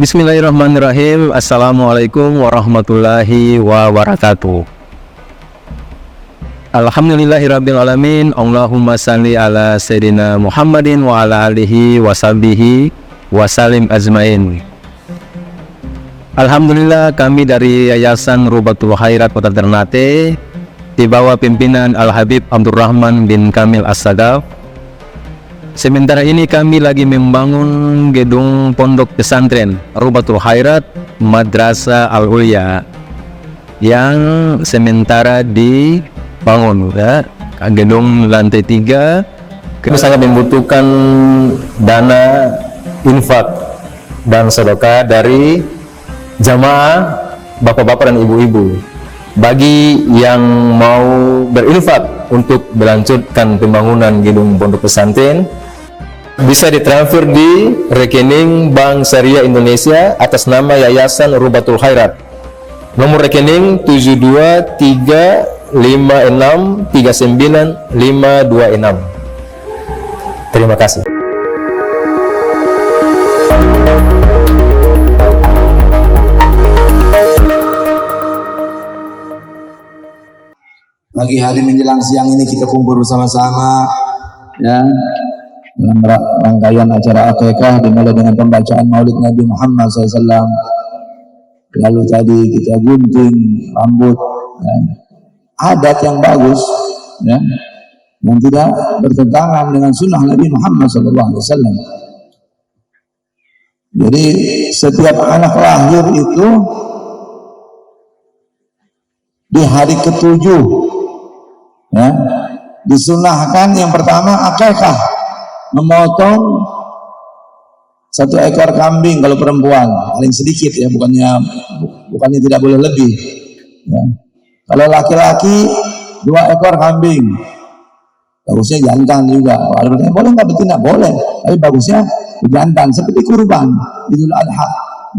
Bismillahirrahmanirrahim. Assalamualaikum warahmatullahi wabarakatuh. Alhamdulillahirrabbilalamin. Allahumma salli ala Sayyidina Muhammadin wa ala alihi wa sahbihi wa salim ajmain. Alhamdulillah, kami dari Yayasan Rubatul Khairat Kota Ternate di bawah pimpinan Al-Habib Abdurrahman bin Kamil As-Sadaf. Sementara ini kami lagi membangun gedung pondok pesantren Rubatul Khairat Madrasah Al-Ulya yang sementara dibangun, ya. Gedung lantai 3. Kami sangat membutuhkan dana infak dan sedekah dari jamaah bapak-bapak dan ibu-ibu. Bagi yang mau berinfak untuk melanjutkan pembangunan gedung pondok pesantren, bisa ditransfer di rekening Bank Syariah Indonesia atas nama Yayasan Rubatul Khairat. Nomor rekening 723563956. Terima kasih. Pagi hari menjelang siang ini kita kumpul bersama-sama, ya, dalam rangkaian acara akikah dimulai dengan pembacaan Maulid Nabi Muhammad SAW. Lalu tadi kita gunting rambut, ya. Adat yang bagus, ya, yang tidak bertentangan dengan sunnah Nabi Muhammad SAW. Jadi setiap anak lahir itu di hari ke-7, ya, disunahkan yang pertama akikah, memotong 1 ekor kambing kalau perempuan, paling sedikit, ya, bukannya tidak boleh lebih, ya. Kalau laki-laki 2 ekor kambing, bagusnya jantan juga. Boleh nggak betina? Boleh, tapi bagusnya jantan, seperti kurban Idul Adha,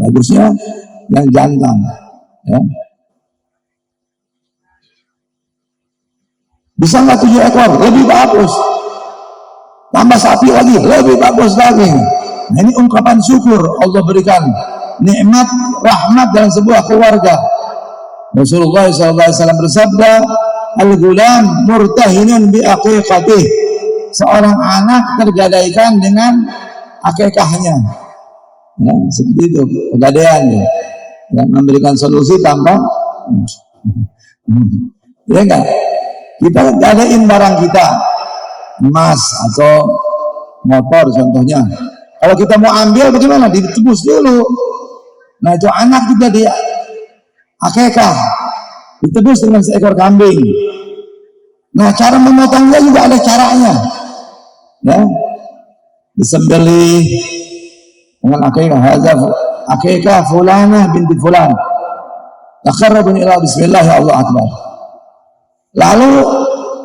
bagusnya yang jantan, ya. Bisa nggak 7 ekor? Lebih bagus. Tambah sapi lagi, lebih bagus lagi. Nah, ini ungkapan syukur Allah berikan nikmat, rahmat dalam sebuah keluarga. Rasulullah SAW bersabda, al-gulam murtahinun bi aqiqatih. Seorang anak tergadaikan dengan akikahnya. Ya, seperti itu pegadaian, ya. Yang memberikan solusi tanpa, ya enggak? Kita gadain barang kita, emas atau motor contohnya. Kalau kita mau ambil bagaimana? Ditebus dulu. Nah, itu anak juga dia akikah, ditebus dengan seekor kambing. Nah, cara memotongnya juga ada caranya, ya. Disembelih dengan akikah. Hadza akikah fulanah binti fulan. Taqarrabun ila bismillah, ya Allah akbar. Lalu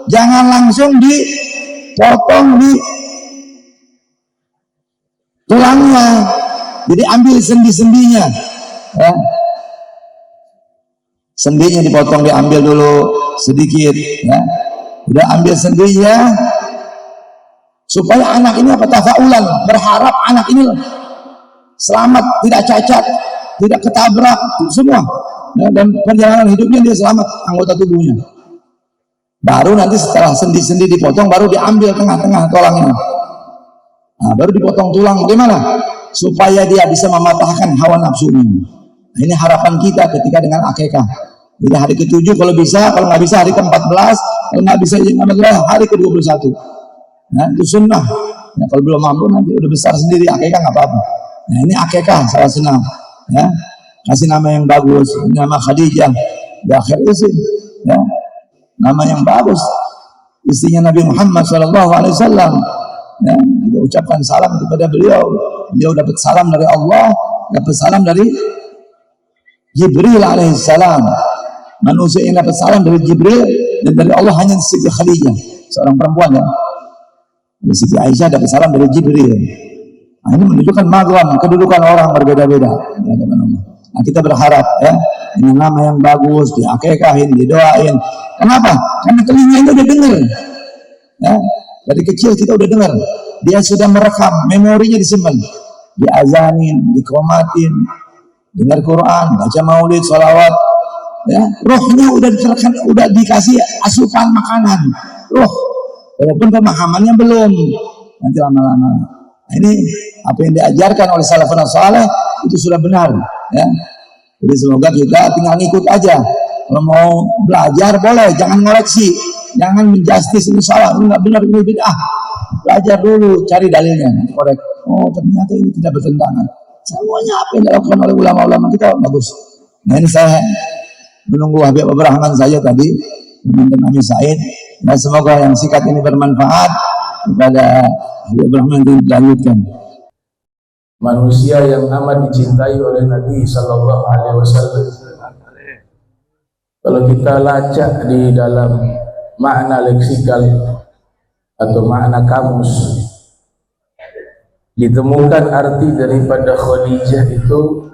jangan langsung dipotong di tulangnya, jadi ambil sendi-sendinya, ya. Sendinya dipotong, diambil dulu sedikit, ya. Udah ambil sendinya, supaya anak ini tafaulan, berharap anak ini selamat, tidak cacat, tidak ketabrak, semua, ya, dan perjalanan hidupnya dia selamat, anggota tubuhnya. Baru nanti setelah sendi-sendi dipotong, baru diambil tengah-tengah tulangnya. Nah, baru dipotong tulang. Bagaimana? Supaya dia bisa mematahkan hawa nafsunya. Nah, ini harapan kita ketika dengan akikah. Jadi hari ke-7 kalau bisa, kalau nggak bisa hari ke-14, kalau nggak bisa hari ke-21. Nah, itu sunnah. Ya, kalau belum mampu nanti udah besar sendiri akikah nggak apa-apa. Nah, ini akikah salah senang. Ya, kasih nama yang bagus, nama Khadijah di akhir isi, ya. Nama yang bagus, istrinya Nabi Muhammad SAW, ya, kita ucapkan salam kepada beliau. Beliau dapat salam dari Allah, dapat salam dari Jibril alaihissalam. Manusia yang dapat salam dari Jibril dan dari Allah hanya Siti Khadijah, seorang perempuan, ya. Siti Aisyah dapat salam dari Jibril. Nah, ini menunjukkan magam, kedudukan orang berbeda-beda. Nah, kita berharap, ya, ini nama yang bagus, diakikahin, didoain. Kenapa? Karena telinganya udah dengar, ya. Dari kecil kita udah dengar, dia sudah merekam, memorinya disimpan. diazanin, dikomatin, dengar Quran, baca maulid, sholawat, ya, rohnya udah diserahkan, udah dikasih asupan makanan, roh, walaupun pemahamannya belum, nanti lama-lama. Nah, ini apa yang diajarkan oleh salafun saleh itu sudah benar, ya. Jadi semoga kita tinggal ngikut aja. Kalau mau belajar boleh, jangan ngoreksi, jangan menjustis ini salah, ini nggak benar, ini bid'ah. Belajar dulu, cari dalilnya, korek. Oh ternyata ini tidak bertentangan. Semuanya apa yang dilakukan oleh ulama-ulama kita bagus. Nah ini saya menunggu Habib Rahman saja tadi, teman Ami Said. Nah semoga yang sikat ini bermanfaat kepada Habib Rahman dilanjutkan. Manusia yang amat dicintai oleh Nabi Sallallahu Alaihi Wasallam. Kalau kita lacak di dalam makna leksikal atau makna kamus, ditemukan arti daripada Khadijah itu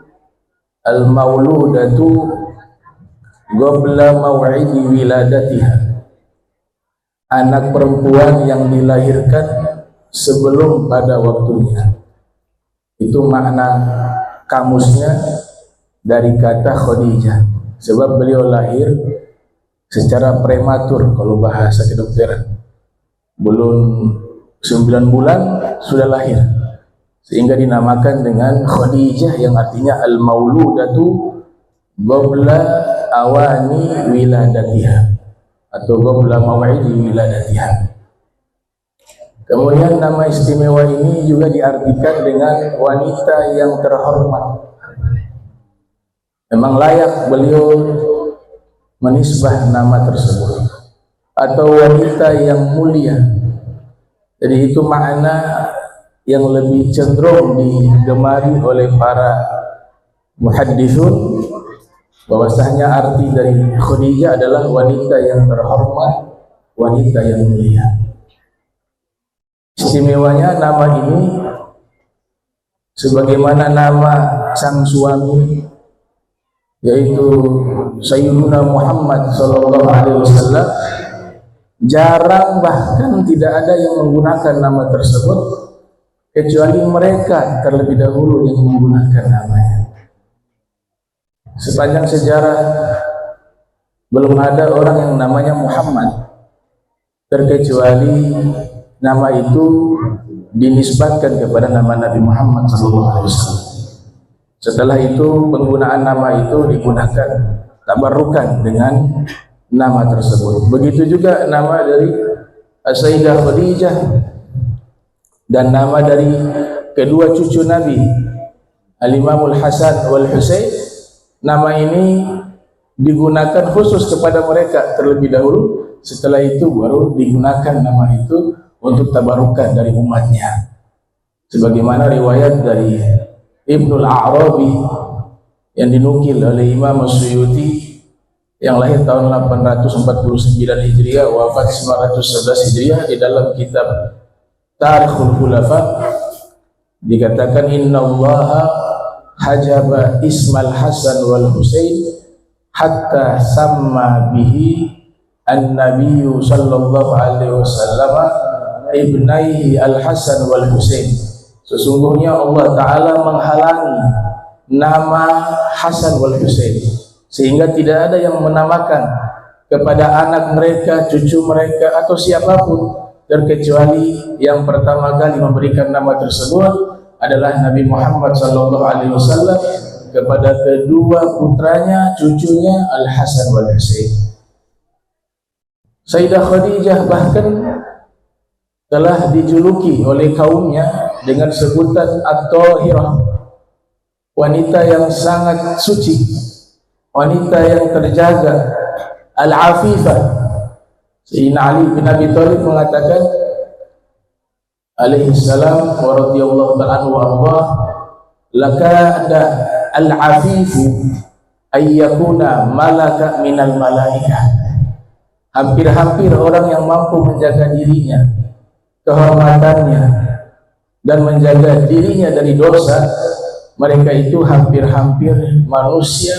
al-mauludatu qabla maw'idi wiladatiha, anak perempuan yang dilahirkan sebelum pada waktunya. Itu makna kamusnya dari kata Khadijah, sebab beliau lahir secara prematur kalau bahasa kedokteran, belum 9 bulan sudah lahir, sehingga dinamakan dengan Khadijah yang artinya al-mauludatu qabla awani wiladatiha atau qabla maw'idi wiladatiha. Kemudian nama istimewa ini juga diartikan dengan wanita yang terhormat. Memang layak beliau menisbah nama tersebut, atau wanita yang mulia. Jadi itu makna yang lebih cenderung digemari oleh para muhadditsun, bahwasanya arti dari Khadijah adalah wanita yang terhormat, wanita yang mulia. Istimewanya nama ini sebagaimana nama sang suami, yaitu Sayyiduna Muhammad sallallahu alaihi wasallam, jarang bahkan tidak ada yang menggunakan nama tersebut kecuali mereka terlebih dahulu yang menggunakan namanya. Sepanjang sejarah belum ada orang yang namanya Muhammad terkecuali nama itu dinisbatkan kepada nama Nabi Muhammad SAW. Setelah itu penggunaan nama itu digunakan tabarukan dengan nama tersebut. Begitu juga nama dari Sayyidah Khadijah dan nama dari kedua cucu Nabi, Al-Imamul Hasan wal Husain. Nama ini digunakan khusus kepada mereka terlebih dahulu. Setelah itu baru digunakan nama itu untuk tabarukan dari umatnya, sebagaimana riwayat dari Ibnul A'rabi yang dinukil oleh Imam Suyuti yang lahir tahun 849 Hijriah, wafat 911 Hijriah. Di dalam kitab Tarikhul Khulafa dikatakan, Inna Allaha hajaba ismal Hasan wal Husain hatta samma bihi an-nabiyyu sallallahu alaihi wasallam ibnaihi al-Hasan wal Husain. Sesungguhnya Allah Ta'ala menghalangi nama Hasan wal Husain, sehingga tidak ada yang menamakan kepada anak mereka, cucu mereka, atau siapapun, terkecuali yang pertama kali memberikan nama tersebut adalah Nabi Muhammad SAW kepada kedua putranya, cucunya Al-Hasan wal Husain. Sayyidah Khadijah bahkan telah dijuluki oleh kaumnya dengan sebutan At-Tahirah, wanita yang sangat suci, wanita yang terjaga, Al-Afifah. Sayyidina Ali bin Abi Thalib mengatakan alaihi salam wa radhiyallahu ta'ala anhu wa ardah, lakada al-afifu ayyakuna malaka minal malaikah. Hampir-hampir orang yang mampu menjaga dirinya, kehormatannya, dan menjaga dirinya dari dosa, mereka itu hampir-hampir manusia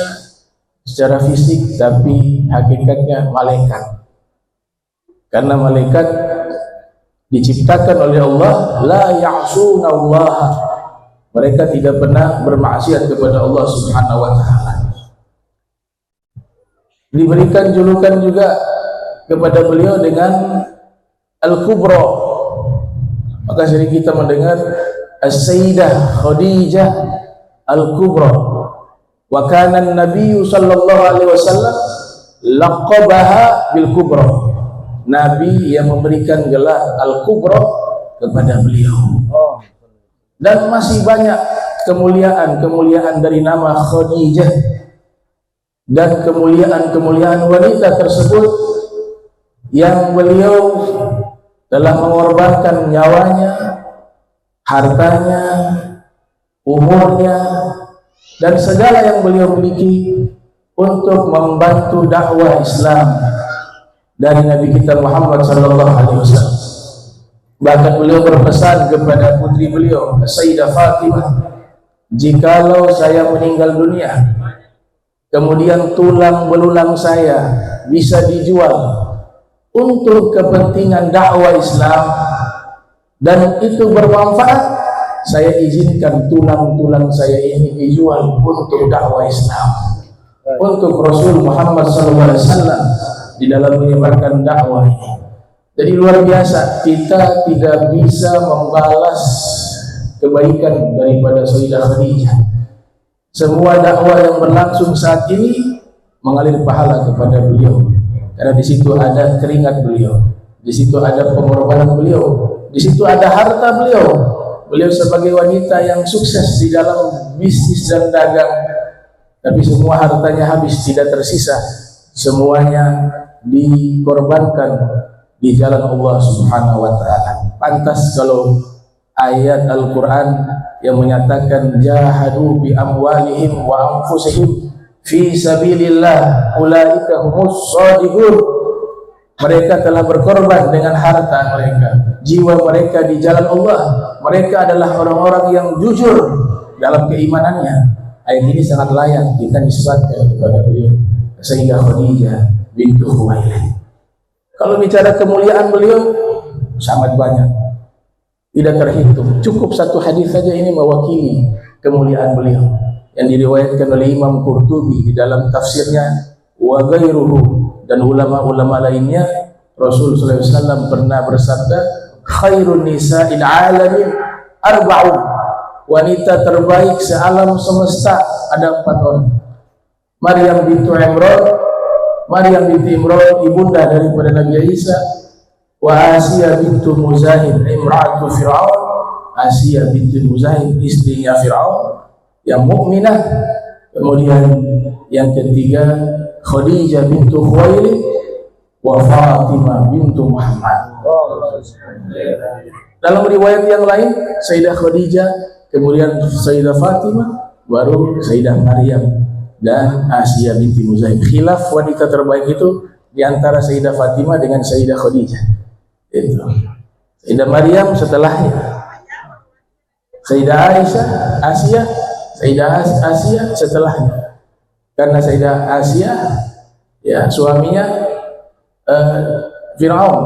secara fisik, tapi hakikatnya malaikat. Karena malaikat diciptakan oleh Allah, la ya'suna Allah Mereka tidak pernah bermaksiat kepada Allah Subhanahu wa taala. Diberikan julukan juga kepada beliau dengan Al-Kubra. Maka sering kita mendengar As-Sayyidah Khadijah Al-Kubra. Wa kana an-nabiy sallallahu alaihi wasallam laqabaha bil kubra. Nabi yang memberikan gelar Al-Kubra kepada beliau. Dan masih banyak kemuliaan dari nama Khadijah dan kemuliaan wanita tersebut yang beliau telah mengorbankan nyawanya, hartanya, umurnya, dan segala yang beliau miliki untuk membantu dakwah Islam dari Nabi kita Muhammad sallallahu alaihi wasallam. Bahkan beliau berpesan kepada putri beliau, Sayyidah Fatimah, jikalau saya meninggal dunia, kemudian tulang belulang saya bisa dijual untuk kepentingan dakwah Islam dan itu bermanfaat, saya izinkan tulang-tulang saya ini dijual untuk dakwah Islam, untuk Rasul Muhammad SAW di dalam menyebarkan dakwah ini. Jadi luar biasa, kita tidak bisa membalas kebaikan daripada Sayyidah Khadijah. Semua dakwah yang berlangsung saat ini mengalir pahala kepada beliau, karena di situ ada keringat beliau, di situ ada pengorbanan beliau, di situ ada harta beliau. Beliau sebagai wanita yang sukses di dalam bisnis dan dagang, tapi semua hartanya habis, tidak tersisa, semuanya dikorbankan di jalan Allah Subhanahu wa taala. Pantas kalau ayat Al-Qur'an yang menyatakan jahadu bi amwalihim wa anfusihim fi sabilillah ulaika humus shadiqun. Mereka telah berkorban dengan harta mereka, jiwa mereka di jalan Allah. Mereka adalah orang-orang yang jujur dalam keimanannya. Ayat ini sangat layak kita nisbatkan kepada beliau, Sayyidah Khadijah bintu Khuwailid. Kalau bicara kemuliaan beliau sangat banyak, tidak terhitung. Cukup satu hadis saja ini mewakili kemuliaan beliau yang diriwayatkan oleh Imam Qurtubi di dalam tafsirnya wa ghairuhu, dan ulama-ulama lainnya. Rasul sallallahu alaihi wasallam pernah bersabda, khairun nisa'il alamin arba'un, wanita terbaik sealam semesta ada 4 orang. Maryam bintu Imran, ibunda daripada Nabi Isa, wa Asiyah bintu Muzahim, imra'atu Fir'aun. Asiyah bintu Muzahim, istrinya Fir'aun yang mukminah. Kemudian yang ketiga Khadijah bintu Khuwailid wa Fatimah bintu Muhammad. Dalam riwayat yang lain Sayyidah Khadijah, kemudian Sayyidah Fatimah, baru Sayyidah Maryam dan Asiyah binti Muzahim. Khilaf wanita terbaik itu di antara Sayyidah Fatimah dengan Sayyidah Khadijah. Itu. Sayyidah Maryam setelahnya. Sayyidah Aisyah, Sayyidah Asiyah setelahnya. Karena Sayyidah Asiyah ya suaminya Fir'aun.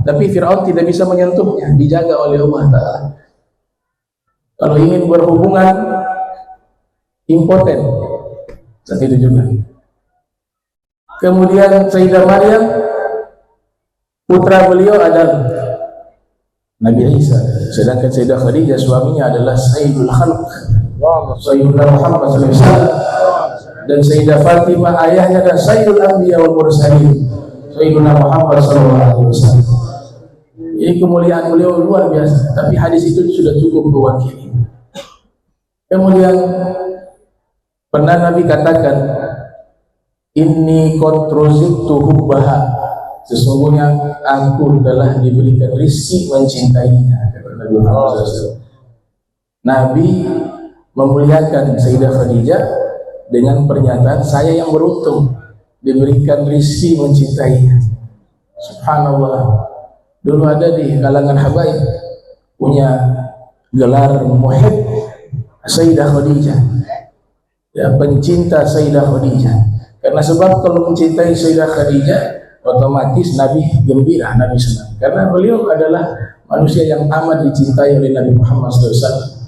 Tapi Fir'aun tidak bisa menyentuhnya, dijaga oleh Allah Ta'ala. Kalau ingin berhubungan impoten, saat itu juga. Kemudian Sayyidah Maryam, putra beliau adalah Nabi Isa. Sedangkan Sayyidah Khadijah suaminya adalah Sayyidul Khalq, Sayyidina Muhammad SAW. Dan Sayyidah Fatimah ayahnya adalah Sayyidul Anbiya wal Mursalin, Sayyidina Muhammad SAW. Ini kemuliaan beliau luar biasa. Tapi hadis itu sudah cukup mewakili. Kemudian pernah Nabi katakan, inni qad ruziktu hubbaha, sesungguhnya aku telah diberikan rizki mencintainya. Nabi memuliakan Sayyidah Khadijah dengan pernyataan, saya yang beruntung diberikan rizki mencintainya. Subhanallah. Dulu ada di kalangan habaib punya gelar muhib Sayyidah Khadijah, ya, pencinta Sayyidah Khadijah. Karena sebab kalau mencintai Sayyidah Khadijah, otomatis Nabi gembira, Nabi senang. Karena beliau adalah manusia yang amat dicintai oleh Nabi Muhammad SAW.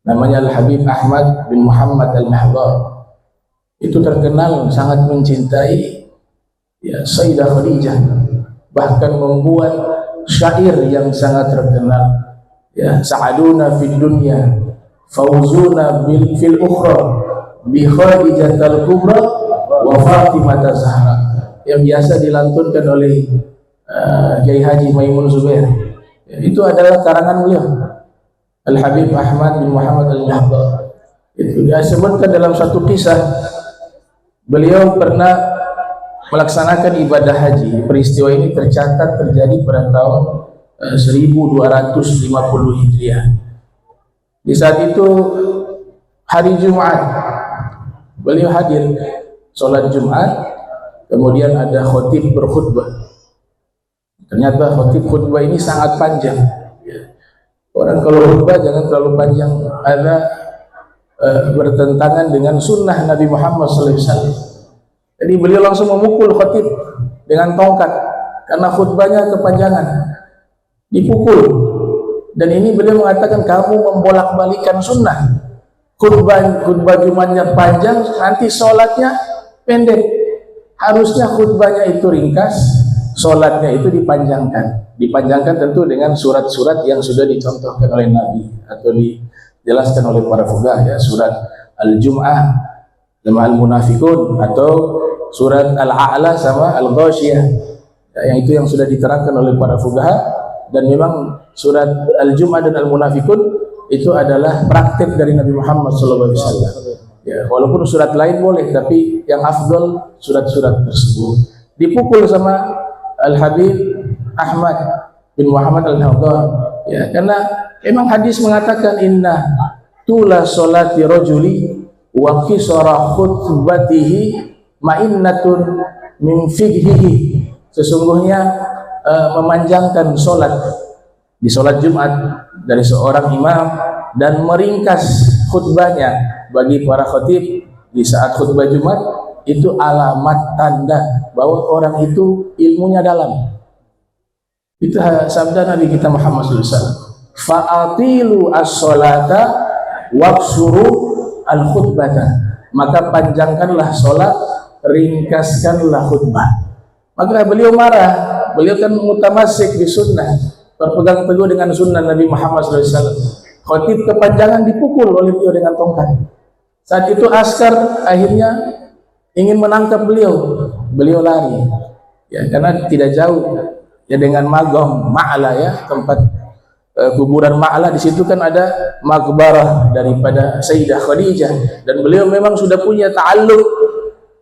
namanya Al-Habib Ahmad bin Muhammad Al-Mahdar. Itu terkenal sangat mencintai ya Sayyidah Khadijah, bahkan membuat syair yang sangat terkenal, ya sa'aduna fid dunya fauzuna fil ukhra bi Khadijatul kubra wa Fatimah Zahra, yang biasa dilantunkan oleh Kiai Haji Maimun Zubair. Ya, itu adalah karangan beliau, Al-Habib Ahmad bin Muhammad Al-Mahdar. Itu dia sebutkan dalam satu kisah, beliau pernah melaksanakan ibadah haji. Peristiwa ini tercatat terjadi pada tahun 1250 Hijriah. Di saat itu hari Jumat, beliau hadir sholat Jumat, kemudian ada khotib berkhutbah. Ternyata khotib khutbah ini sangat panjang. Orang kalau khutbah jangan terlalu panjang, ada bertentangan dengan sunnah Nabi Muhammad SAW. Jadi beliau langsung memukul khotib dengan tongkat karena khutbahnya kepanjangan, dipukul. Dan ini beliau mengatakan, kamu membolak-balikan sunnah. Khutbah Jumatnya panjang, nanti sholatnya pendek. Harusnya khutbahnya itu ringkas, sholatnya itu dipanjangkan. Dipanjangkan tentu dengan surat-surat yang sudah dicontohkan oleh Nabi atau dijelaskan oleh para fuqaha, ya, surat Al-Jum'ah sama Al-Munafikun, atau surat Al-A'la sama Al-Ghasyiyah, ya, yang itu yang sudah diterangkan oleh para fuqaha. Dan memang surat Al-Jum'ah dan Al-Munafikun itu adalah praktek dari Nabi Muhammad SAW. Ya, walaupun surat lain boleh, tapi yang afdal surat-surat tersebut. Dipukul sama Al-Habib Ahmad bin Muhammad Al-Mahdar, ya, karena memang hadis mengatakan inna tula sholati rajuli wa qisara khutbatihi ma'innatun min fiqhihi. Sesungguhnya memanjangkan sholat di sholat Jumat dari seorang imam dan meringkas khutbahnya bagi para khatib di saat khutbah Jumat, itu alamat tanda bahwa orang itu ilmunya dalam. Itu sabda Nabi kita Muhammad SAW. Fa'atilu as-sholata waqsuru al-khutbata. Maka panjangkanlah sholat, ringkaskanlah khutbah. Maka beliau marah. Beliau kan mutamasik di sunnah, berpegang teguh dengan sunnah Nabi Muhammad SAW. Khotib kepanjangan dipukul oleh beliau dengan tongkat. Saat itu askar akhirnya ingin menangkap beliau. Beliau lari, ya, karena tidak jauh, ya, dengan Magom Ma'la, ya, tempat kuburan Ma'la. Di situ kan ada makbarah daripada Sayyidah Khadijah, dan beliau memang sudah punya ta'alluq,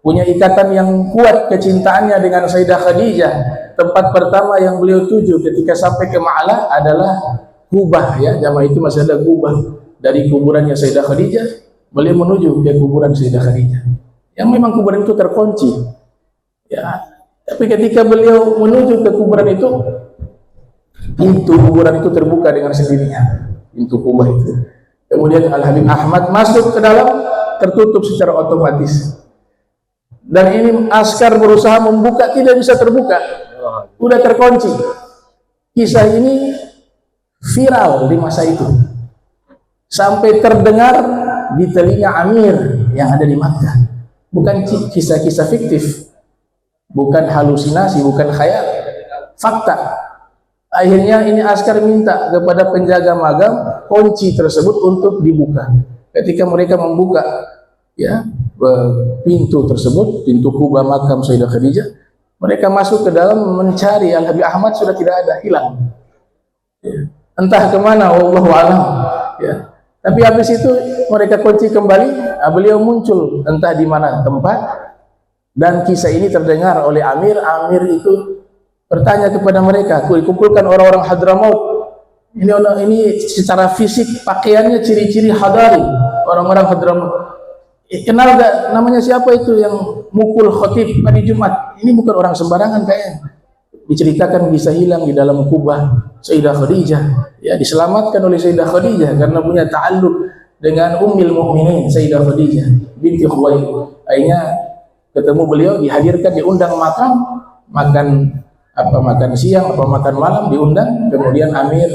punya ikatan yang kuat kecintaannya dengan Sayyidah Khadijah. Tempat pertama yang beliau tuju ketika sampai ke Ma'la adalah Kubah, ya, zaman itu masih ada Kubah. Dari kuburannya Sayyidah Khadijah, beliau menuju ke kuburan Sayyidah Khadijah, yang memang kuburan itu terkunci, ya. Tapi ketika beliau menuju ke kuburan itu, pintu kuburan itu terbuka dengan sendirinya, pintu Kubah itu. Kemudian Al-Habib Ahmad masuk ke dalam, tertutup secara otomatis. Dan ini askar berusaha membuka, tidak bisa terbuka, udah terkunci. Kisah ini viral di masa itu, sampai terdengar di telinga Amir yang ada di Makkah. Bukan kisah-kisah fiktif, bukan halusinasi, bukan khayal, fakta. Akhirnya ini askar minta kepada penjaga magam kunci tersebut untuk dibuka. Ketika mereka membuka, ya, pintu tersebut, pintu kubah makam Sayyidah Khadijah, mereka masuk ke dalam mencari Al-Habib Ahmad, sudah tidak ada, hilang, ya. Entah kemana, wallahu a'lam, ya. Tapi habis itu mereka kunci kembali, beliau muncul entah di mana tempat, dan kisah ini terdengar oleh Amir. Amir itu bertanya kepada mereka, kumpulkan orang-orang Hadramaut. Ini secara fisik pakaiannya ciri-ciri Hadari, orang-orang Hadramaut. Kenal gak namanya siapa itu yang mukul khotib hari Jumat? Ini bukan orang sembarangan kayaknya. Diceritakan bisa hilang di dalam kubah Sayyidah Khadijah, ya, diselamatkan oleh Sayyidah Khadijah karena punya ta'alluq dengan Ummul Mukminin Sayyidah Khadijah binti Khuwailid. Akhirnya ketemu beliau, dihadirkan, diundang makan siang atau makan malam, diundang. Kemudian Amir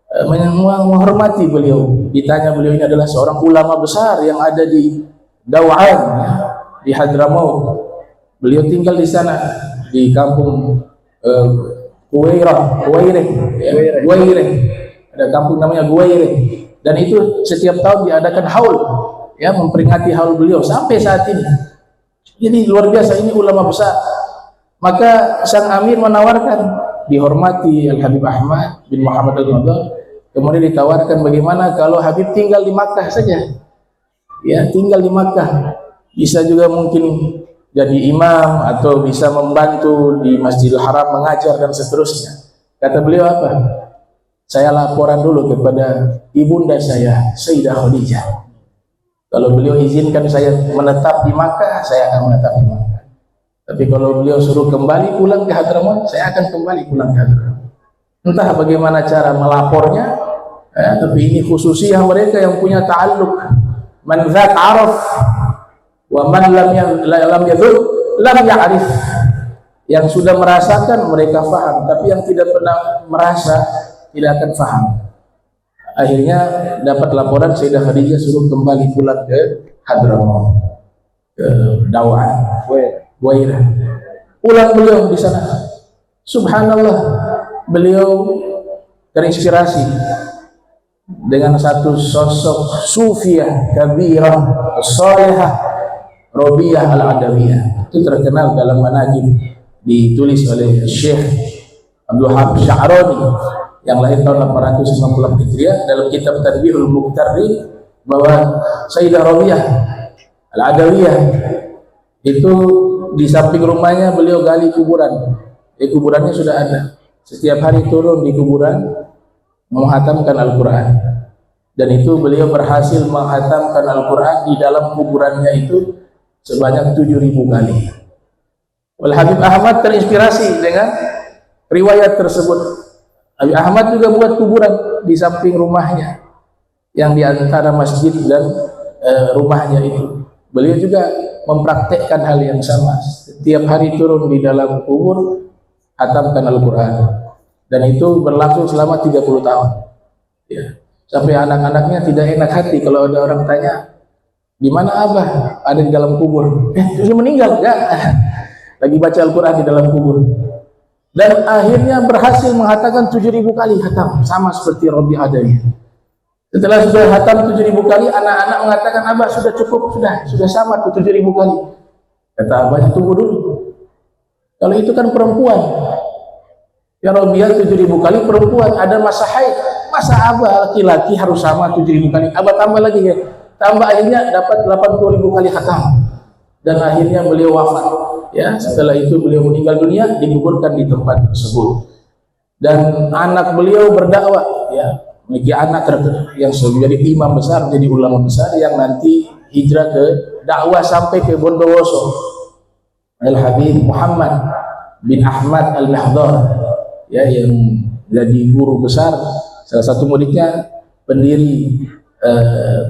menghormati beliau. Ditanya, beliau ini adalah seorang ulama besar yang ada di Daw'an, ya, di Hadramaut. Beliau tinggal di sana di kampung Guwairah, Guwairah. Ada kampung namanya Guwairah. Dan itu setiap tahun diadakan haul, ya, memperingati haul beliau sampai saat ini. Jadi luar biasa, ini ulama besar. Maka sang amir menawarkan, dihormati Al Habib Ahmad bin Muhammad Al-Madar, kemudian ditawarkan bagaimana kalau Habib tinggal di Makkah saja, ya, tinggal di Makkah, bisa juga mungkin jadi imam atau bisa membantu di Masjidil Haram mengajar dan seterusnya. Kata beliau apa? Saya laporan dulu kepada ibunda saya, Sayyidah Khadijah. Kalau beliau izinkan saya menetap di Makkah, saya akan menetap di Makkah. Tapi kalau beliau suruh kembali pulang ke Hadramaut, saya akan kembali pulang ke Hadramaut. Entah bagaimana cara melapornya, tapi ini khususiyah mereka yang punya ta'alluq. Man dzat araf wa man lam yadhur lam ya'rif. Yang sudah merasakan mereka faham, tapi yang tidak pernah merasa tidak akan faham. Akhirnya dapat laporan Sayyidah Khadijah suruh kembali pulang ke Hadramaut, ke Daw'an, Guwairah. Pulang beliau di sana. Subhanallah, beliau terinspirasi dengan satu sosok sufiyah kabirah salihah Rabi'ah Al-Adawiyah. Itu terkenal dalam manaqib, ditulis oleh Syekh Abdul Wahab Sya'rani yang lahir tahun 898 Hijriah dalam kitab Tadbirul Muqtarri, bahwa Sayyidah Rabi'ah Al-Adawiyah itu di samping rumahnya beliau gali kuburan. Kuburannya sudah ada. Setiap hari turun di kuburan menghatamkan Al-Quran. Dan itu beliau berhasil menghatamkan Al-Quran di dalam kuburannya itu sebanyak 7.000 kali. Wal Habib Ahmad terinspirasi dengan riwayat tersebut. Habib Ahmad juga buat kuburan di samping rumahnya, yang di antara masjid dan rumahnya itu. Beliau juga mempraktekkan hal yang sama. Setiap hari turun di dalam kubur, hatamkan Al-Quran. Dan itu berlangsung selama 30 tahun. Ya. Sampai anak-anaknya tidak enak hati kalau ada orang tanya, di mana Abah? Ada di dalam kubur. Dia meninggal? Enggak. Lagi baca Al-Quran di dalam kubur. Dan akhirnya berhasil menghatamkan 7.000 kali hatam, sama seperti Rabi'ah Adawi. Setelah sudah hatam 7.000 kali, anak-anak mengatakan, Abah sudah cukup, sudah sama tuh 7.000 kali. Kata Abahnya, tunggu dulu. Kalau itu kan perempuan. Ya Rabi'ah 7.000 kali perempuan, ada masa haid. Masa Abah laki-laki harus sama 7.000 kali? Abah tambah lagi ya. Tambah, akhirnya dapat 80.000 kali hatam. Dan akhirnya beliau wafat. Ya, setelah itu beliau meninggal dunia, dikuburkan di tempat tersebut. Dan anak beliau berdakwah, ya, memiliki anak yang menjadi imam besar, menjadi ulama besar yang nanti hijrah ke dakwah sampai ke Bondowoso. Al Habib Muhammad bin Ahmad Al-Mahdar, ya, yang jadi guru besar, salah satu muridnya pendiri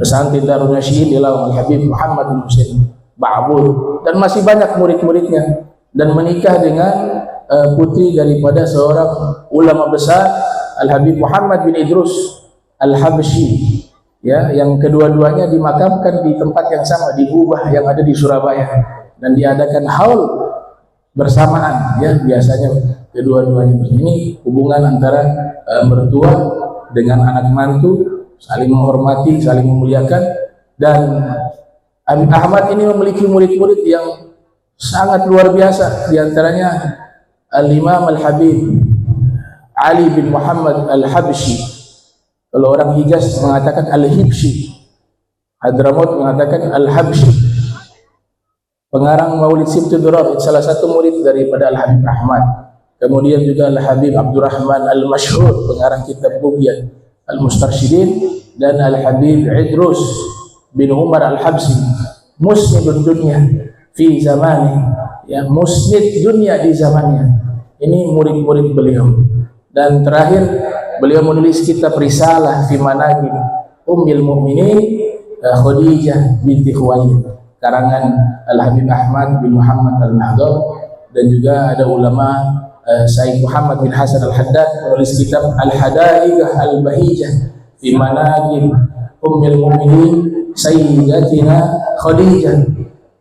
pesantren Darun Nasyiin ialah Al Habib Muhammad bin Husain Ba'bud, dan masih banyak murid-muridnya, dan menikah dengan putri daripada seorang ulama besar, Al Habib Muhammad bin Idrus Al-Habsyi, ya, yang kedua-duanya dimakamkan di tempat yang sama, di Gubah yang ada di Surabaya, dan diadakan haul bersamaan, ya, biasanya kedua-duanya. Ini hubungan antara mertua dengan anak mantu, saling menghormati, saling memuliakan. Dan Habib Ahmad ini memiliki murid-murid yang sangat luar biasa. Di antaranya Al-Imam Al-Habib Ali bin Muhammad Al-Habsyi. Kalau orang Hijaz mengatakan Al-Hibsyi, Hadramaut mengatakan Al-Habsyi. Pengarang Maulid Sibtu Durar, salah satu murid daripada Al-Habib Ahmad. Kemudian juga Al-Habib Abdurrahman Al-Mashhur, pengarang kitab Bughyan Al-Mustarsyidin, dan Al-Habib Idrus bin Umar Al-Habsyi, musnidun dunia fi zamani, ya, musnid dunia di zamannya. Ini murid-murid beliau. Dan terakhir beliau menulis kitab Risalah fi Manaqib Ummil Mukminin Khadijah binti Khuwailid, karangan Al Habib Ahmad bin Muhammad Al-Mahdar. Dan juga ada ulama Sayyid Muhammad bin Hasan Al-Haddad menulis kitab Al-Hadaiqah Al-Bahijah fi Manaqib Ummul Mukminin Sayyidatina Khadijah,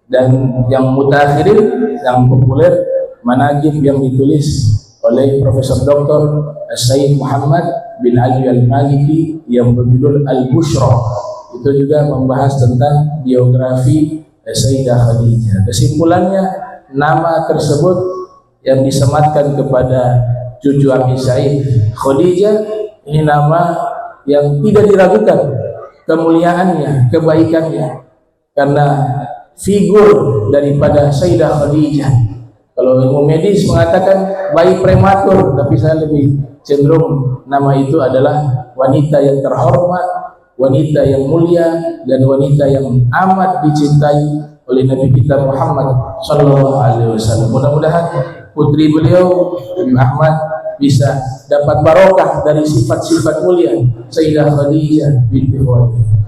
dan yang mutakhirin yang populer Manaqib yang ditulis oleh Profesor Dr. Sayyid Muhammad bin Ali Al-Maliki yang berjudul Al-Bushra, itu juga membahas tentang biografi Sayyidah Khadijah. Kesimpulannya, nama tersebut yang disematkan kepada cucu Abi Sa'id Khadijah ini nama yang tidak diragukan kemuliaannya, kebaikannya, karena figur daripada Sayyidah Khadijah. Kalau ilmu medis mengatakan bayi prematur, tapi saya lebih cenderung nama itu adalah wanita yang terhormat, wanita yang mulia, dan wanita yang amat dicintai oleh Nabi kita Muhammad Sallallahu Alaihi Wasallam. Mudah-mudahan putri beliau Ahmad bisa dapat barokah dari sifat-sifat mulia Sayyidah Khadijah binti Khuwailid.